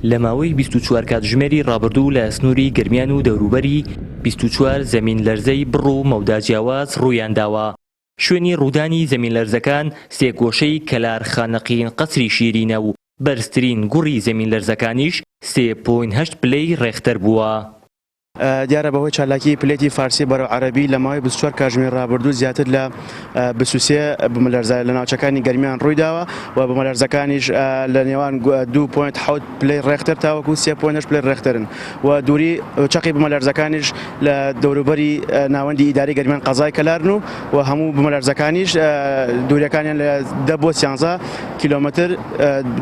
لە ماوەی 24 کاتژمێری ڕابردوو لە سنووری گرمیان و دەوروبەری 24 زەمین لەرزەی بڕ و مەودا جیاواز ڕوویانداوە. شوێنی ڕوودانی زەمین لەرزەکان سێگۆشەی کەلار خانەقین قەسری شیرینە و بەرزترین گوڕی زەمین لەرزەکانیش 3.8 پلەی ڕێختەر بووە. دیارە بەهۆی چالاکی پلێتی فارسی بەرەو عەرەبی لە ماوەی 24 کاتژمێر ڕابردوو زیاتر لە 23 بوومەلەرزە لە ناوچەکانی گەرمیان ڕوویداوە و بوومەلەرزەکانیش لە نێوان 2.7 پلەی ڕێختەر تاوەکو 3.8 پلەی ڕێختەرن و دووری چەقی بوومەلەرزەکانیش لە دەوروبەری ناوەندی ئیداری گەرمیان قەزای کەلارن و هەموو بوومەلەرزەکانیش دووریەکانیان لە 10 بۆ 13 کیلۆمەتر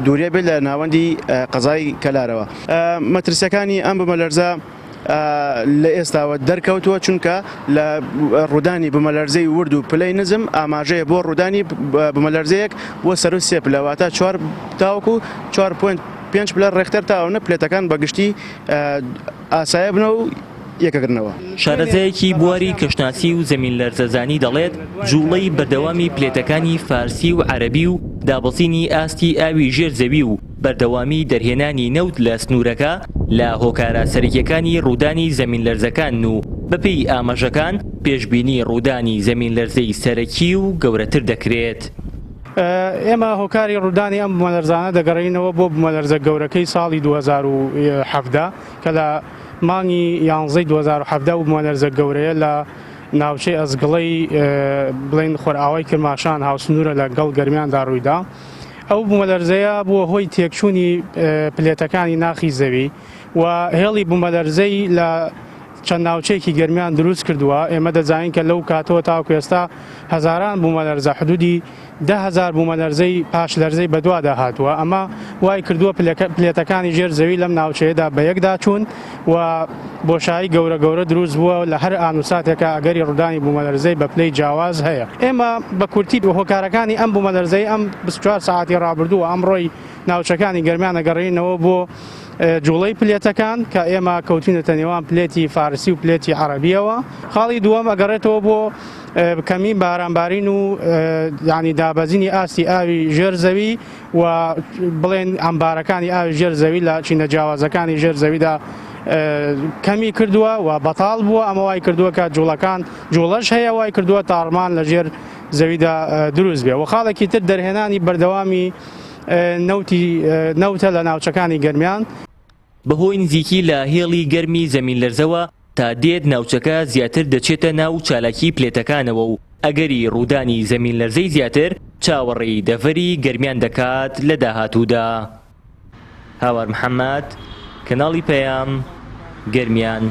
دووریە بێت لە ناوەندی قەزای کەلارەوە. مەترسیەکانی ئەم بوومەلەرزە لە ئێستاوە دەرکەوتووە چونکە لە ڕوودانی بوومەلەرزەی ورد و پلەی نزم ئاماژەیە بۆ ڕوودانی بوومەلەرزەیەک بۆ سەر و سێ پلەواتە 4 تاوەکو 4.5 پلە ڕێختەر تاونە پلێتەکان بەگشتی ئاسایە بنەوە و یەکەگرنەوە. شارەزایەکی بواری کەشناسی و زەمین لەرزەزانی دەڵێت جوڵەی بەردەوامی پلێتەکانی فارسی و عەرەبی و دابەزینی ئاستی ئاوی ژێرزەوی و بەردەوامی دەرهێنانی نەوت لە سنوورەکە لە هۆکارە سەرەکیەکانی ڕوودانی زەمین لەرزەکان و بەپێی ئاماژەکان پێشبینی ڕوودانی زەمین لەرزەی سەرەکی و گەورەتر دەکرێت. ئێمە هۆکاری ڕوودانی ئەم بوومەلەرزانە دەگەڕینەوە بۆ بوومەلەرزە گەورەکەی ساڵی 2017 کە لە مانگی 11 2017 و بوومەلەرزە گەورەیە لە ناوچەی ئەزگڵەی بڵێن خۆرئاوای کرماشان هاوسنوورە لە گەڵ گەرمیاندا ڕوویدا. ئەو بوومەلەرزەیە بووە هۆی تێکچوونی پلێتەکانی ناخی زەوی و هێڵی بوومەلەرزەی لە چەند ناوچەیەکی گەرمیان دروست کردووە. ئێمە دەزانین کە لەو کاتەوە تاوەکو ئێستا هەزاران بوومەلەرزە حدودی 10,000 بوومەلەرزەی پاش لەرزەی بەدوادا هاتووە. ئەمە وای کردووە پلێتەکانی ژێر زەوی لەم ناوچەیەدا بە یەکدا چوون و بۆشایی گەورە گەورە دروست بووە لە هەر ئانوساتێکە ئەگەری ڕوودانی بوومەلەرزەی بە پلەی جیاواز هەیە. ئێمە بە کورتی هۆکارەکانی ئەم بوومەلەرزەی ئەم 24 ساعتی ڕابردووە ئەمڕۆی ناوچەکانی گەرمیان دەگەڕێنەوە بۆ جوڵەی پلێتەکان کە ئێمە کەوتینەتە نێوان پلێتی فارسی و پلێتی عەرەبیەوە. خاڵی دووەم ئەگەڕێتەوە بۆ کەمی بارانبارین و یعنی دابەزینی ئاستی ئاوی ژێرزەوی و بڵێن ئەمبارەکانی ئاوی ژێرزەوی لە چینە جیاوازەکانی ژێرزەویدا کەمی کردووە و بەتاڵ بووە. ئەمە وای کردووە کە جوڵەکان جوڵەش هەیە وای کردووە تاڕمان لە ژێر زەویدا دروست بێ و خاڵێکی تر دەرهێنانی بەردەوامی نەوتە لە ناوچەکانی گەرمیان بەهۆی نزیکی لە هێڵی گەرمی زەمین لەرزەوە تا دێت ناوچەکە زیاتر دەچێتە ناو چالاکی پلێتەکانەوە و ئەگەری ڕوودانی زەمین لەرزەی زیاتر چاوەڕێی دەڤەری گەرمیان دەکات لە داهاتوودا. هاوار محەممەد، کەناڵی پەیام، گەرمیان.